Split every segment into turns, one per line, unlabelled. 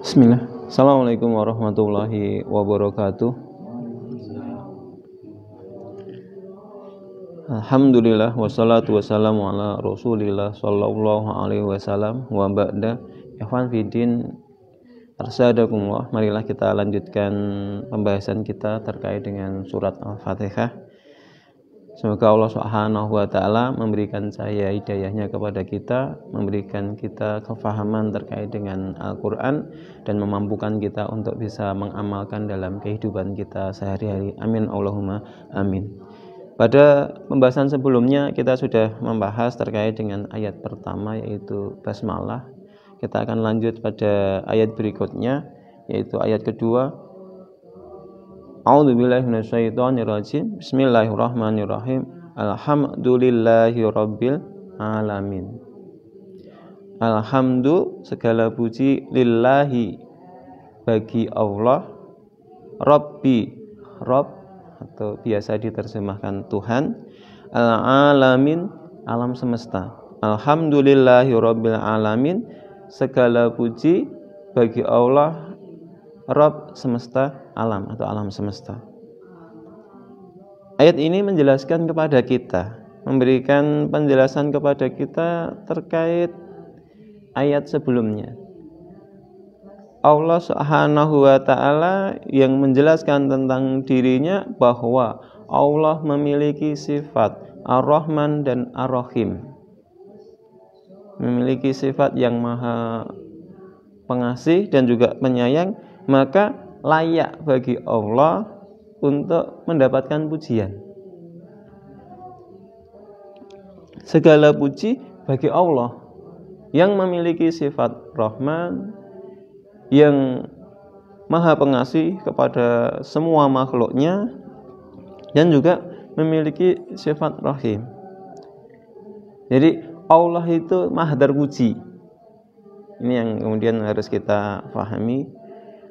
Bismillah. Assalamualaikum warahmatullahi wabarakatuh. Alhamdulillah wassalatu wassalamu ala Rasulillah sallallahu alaihi wasallam wa ba'da. Ikhwan fillah, arsadakumullah. Marilah kita lanjutkan pembahasan kita terkait dengan surat Al-Fatihah. Semoga Allah Subhanahu wa taala memberikan cahaya hidayahnya kepada kita, memberikan kita kefahaman terkait dengan Al-Qur'an dan memampukan kita untuk bisa mengamalkan dalam kehidupan kita sehari-hari. Amin Allahumma amin. Pada pembahasan sebelumnya kita sudah membahas terkait dengan ayat pertama yaitu basmalah. Kita akan lanjut pada ayat berikutnya yaitu ayat kedua. A'udzubillahi minasyaitonirrajim. Bismillahirrahmanirrahim. Alhamdulillahi rabbil alamin. Alhamdu segala puji lillahi bagi Allah, Rabbi Rabb atau biasa diterjemahkan Tuhan, al-alamin alam semesta. Alhamdulillahi rabbil alamin, segala puji bagi Allah Rabb semesta alam atau alam semesta. Ayat ini menjelaskan kepada kita, memberikan penjelasan kepada kita terkait ayat sebelumnya. Allah Subhanahu wa taala yang menjelaskan tentang dirinya bahwa Allah memiliki sifat Ar-Rahman dan Ar-Rahim. Memiliki sifat yang maha pengasih dan juga penyayang, maka layak bagi Allah untuk mendapatkan pujian. Segala puji bagi Allah yang memiliki sifat Rahman, yang maha pengasih kepada semua makhluknya, dan juga memiliki sifat Rahim. Jadi Allah itu maha terpuji. Ini yang kemudian harus kita pahami.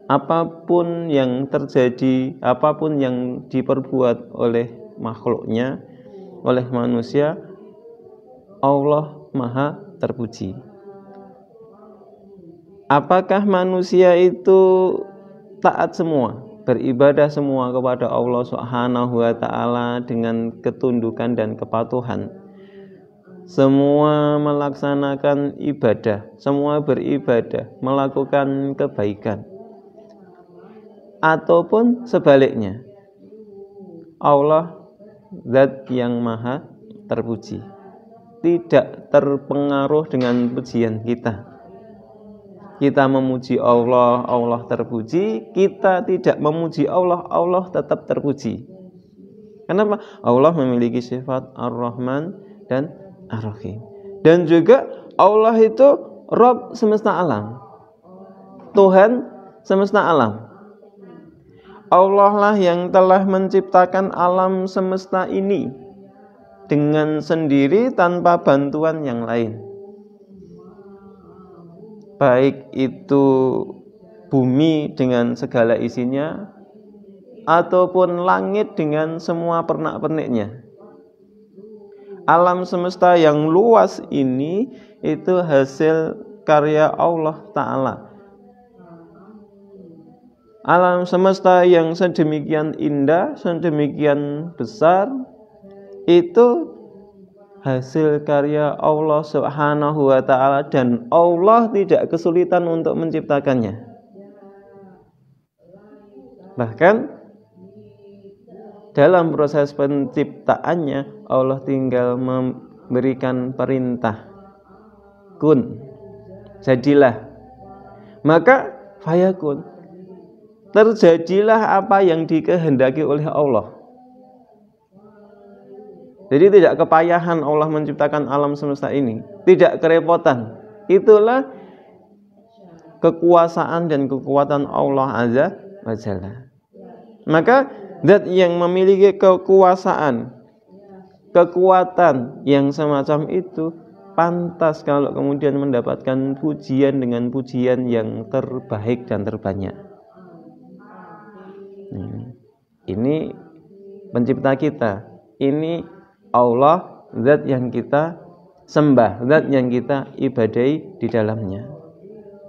Apapun yang terjadi, apapun yang diperbuat oleh makhluknya, oleh manusia, Allah maha terpuji. Apakah manusia itu taat semua, beribadah semua kepada Allah Subhanahu wa taala dengan ketundukan dan kepatuhan? Semua melaksanakan ibadah, semua beribadah, melakukan kebaikan. Ataupun sebaliknya, Allah zat yang maha terpuji, tidak terpengaruh dengan pujian kita. Kita memuji Allah, Allah terpuji. Kita tidak memuji Allah, Allah tetap terpuji. Kenapa? Allah memiliki sifat Ar-Rahman dan Ar-Rahim. Dan juga Allah itu Rabb semesta alam, Tuhan semesta alam. Allah lah yang telah menciptakan alam semesta ini dengan sendiri tanpa bantuan yang lain. Baik itu bumi dengan segala isinya ataupun langit dengan semua pernak-perniknya. Alam semesta yang luas ini itu hasil karya Allah Ta'ala. Alam semesta yang sedemikian indah, sedemikian besar, itu hasil karya Allah Subhanahu wa taala dan Allah tidak kesulitan untuk menciptakannya. Bahkan dalam proses penciptaannya Allah tinggal memberikan perintah, kun, jadilah. Maka fayakun, terjadilah apa yang dikehendaki oleh Allah. Jadi tidak kepayahan Allah menciptakan alam semesta ini, tidak kerepotan. Itulah kekuasaan dan kekuatan Allah Azza wa Jalla. Maka zat yang memiliki kekuasaan, kekuatan yang semacam itu pantas kalau kemudian mendapatkan pujian dengan pujian yang terbaik dan terbanyak. Ini pencipta kita, ini Allah, zat yang kita sembah, zat yang kita ibadahi di dalamnya.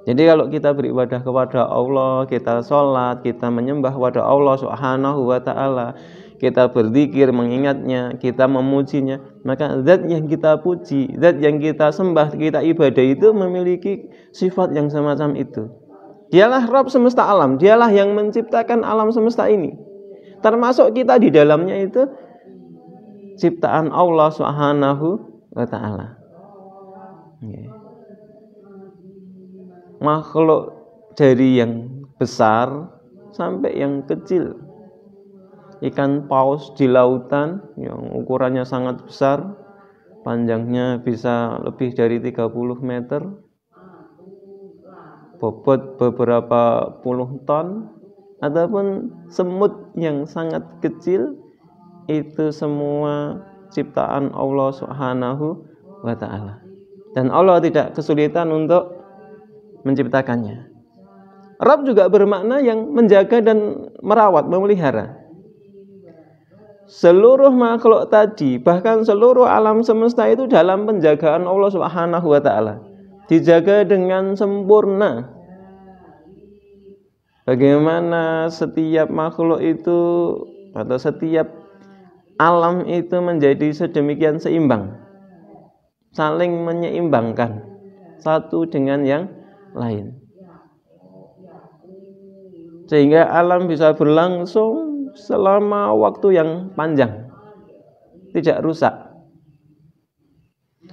Jadi kalau kita beribadah kepada Allah, kita sholat, kita menyembah kepada Allah Subhanahu wa ta'ala, kita berzikir mengingatnya, kita memujinya, maka zat yang kita puji, zat yang kita sembah, kita ibadah itu memiliki sifat yang semacam itu. Dialah Rabb semesta alam, dialah yang menciptakan alam semesta ini. Termasuk kita di dalamnya itu ciptaan Allah Subhanahu wa ta'ala. Makhluk dari yang besar sampai yang kecil. Ikan paus di lautan yang ukurannya sangat besar, panjangnya bisa lebih dari 30 meter, bobot beberapa puluh ton, ataupun semut yang sangat kecil, itu semua ciptaan Allah Subhanahu wa ta'ala. Dan Allah tidak kesulitan untuk menciptakannya. Rabb juga bermakna yang menjaga dan merawat, memelihara. Seluruh makhluk tadi, bahkan seluruh alam semesta itu dalam penjagaan Allah Subhanahu wa ta'ala. Dijaga dengan sempurna. Bagaimana setiap makhluk itu atau setiap alam itu menjadi sedemikian seimbang, saling menyeimbangkan satu dengan yang lain, sehingga alam bisa berlangsung selama waktu yang panjang, tidak rusak.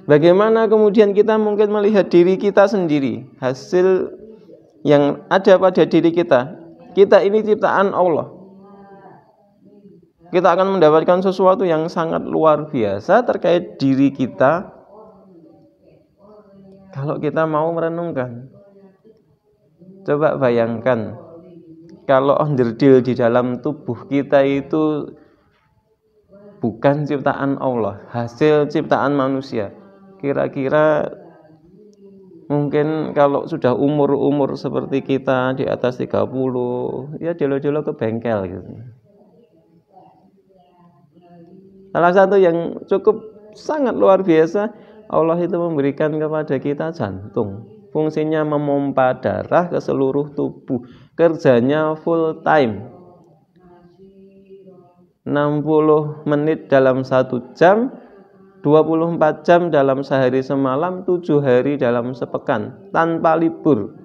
Bagaimana kemudian kita mungkin melihat diri kita sendiri, hasil yang ada pada diri kita, kita ini ciptaan Allah. Kita akan mendapatkan sesuatu yang sangat luar biasa terkait diri kita kalau kita mau merenungkan. Coba bayangkan kalau onderdil di dalam tubuh kita itu bukan ciptaan Allah, hasil ciptaan manusia. Kira-kira mungkin kalau sudah umur seperti kita di atas 30, ya jelo-jelo ke bengkel gitu. Salah satu yang cukup sangat luar biasa, Allah itu memberikan kepada kita jantung. Fungsinya memompa darah ke seluruh tubuh. Kerjanya full time. 60 menit dalam 1 jam, 24 jam dalam sehari semalam, 7 hari dalam sepekan, tanpa libur.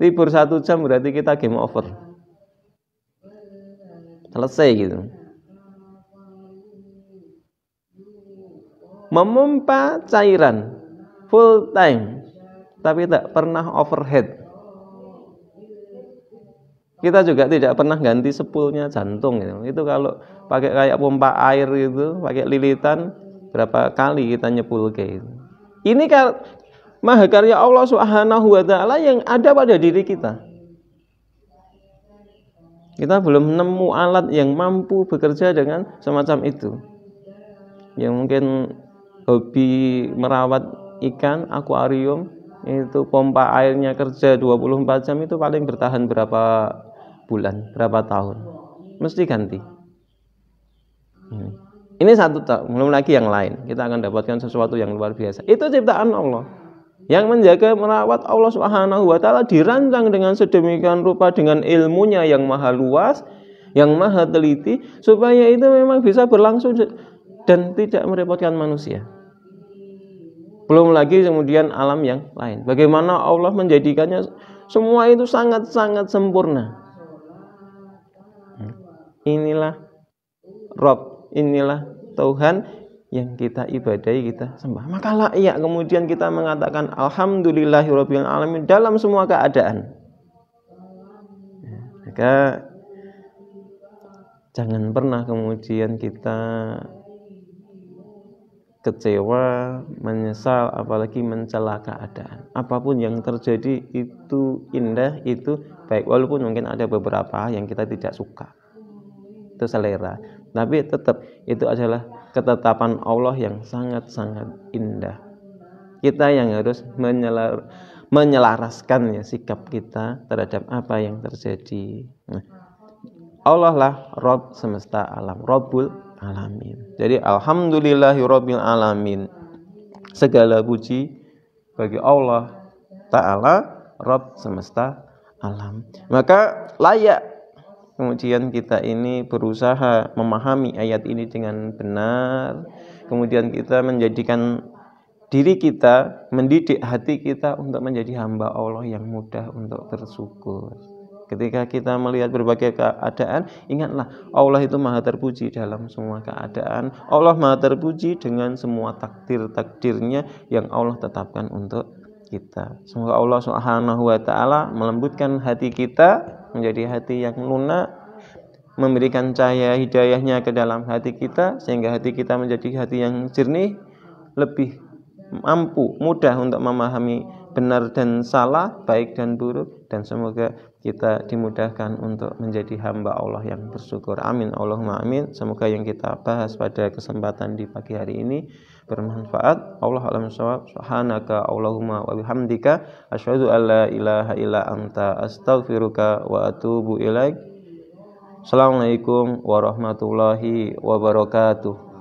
Libur 1 jam berarti kita game over. Selesai gitu. Memompa cairan full time, tapi tak pernah overhead. Kita juga tidak pernah ganti sepulnya jantung gitu. Itu kalau pakai kayak pompa air gitu, pakai lilitan, berapa kali kita nyepul kayak gitu. Ini kan mahakarya Allah Subhanahu wa ta'ala yang ada pada diri kita. Kita belum nemu alat yang mampu bekerja dengan semacam itu. Yang mungkin hobi merawat ikan, akuarium, itu pompa airnya kerja 24 jam itu paling bertahan berapa bulan, berapa tahun, mesti ganti. Ini satu, belum lagi yang lain. Kita akan dapatkan sesuatu yang luar biasa. Itu ciptaan Allah yang menjaga, merawat. Allah Subhanahu wa ta'ala dirancang dengan sedemikian rupa, dengan ilmunya yang maha luas, yang maha teliti, supaya itu memang bisa berlangsung dan tidak merepotkan manusia. Belum lagi kemudian alam yang lain. Bagaimana Allah menjadikannya semua itu sangat-sangat sempurna. Inilah Rabb, inilah Tuhan yang kita ibadahi, kita sembah. Maka layak kemudian kita mengatakan alhamdulillahirabbil alamin dalam semua keadaan. Maka jangan pernah kemudian kita kecewa, menyesal, apalagi mencela keadaan. Apapun yang terjadi itu indah, itu baik, walaupun mungkin ada beberapa yang kita tidak suka, itu selera, tapi tetap itu adalah ketetapan Allah yang sangat-sangat indah. Kita yang harus menyelaraskan ya sikap kita terhadap apa yang terjadi. Allah lah Rabb semesta alam, Rabbul alamin. Jadi alhamdulillahirabbil alamin. Segala puji bagi Allah ta'ala Rabb semesta alam. Maka layak kemudian kita ini berusaha memahami ayat ini dengan benar, kemudian kita menjadikan diri kita, mendidik hati kita untuk menjadi hamba Allah yang mudah untuk bersyukur. Ketika kita melihat berbagai keadaan, ingatlah Allah itu maha terpuji dalam semua keadaan. Allah maha terpuji dengan semua takdir-takdirnya yang Allah tetapkan untuk kita. Semoga Allah Subhanahu wa taala melembutkan hati kita menjadi hati yang lunak, memberikan cahaya hidayahnya ke dalam hati kita, sehingga hati kita menjadi hati yang jernih, lebih mampu, mudah untuk memahami benar dan salah, baik dan buruk, dan semoga kita dimudahkan untuk menjadi hamba Allah yang bersyukur. Amin Allahumma amin. Semoga yang kita bahas pada kesempatan di pagi hari ini bermanfaat. Allah a'lam bishawab. Subhanaka Allahumma wa bihamdika asyhadu an la ilaha illa anta astaghfiruka wa atubu ilaik. Assalamualaikum warahmatullahi wabarakatuh.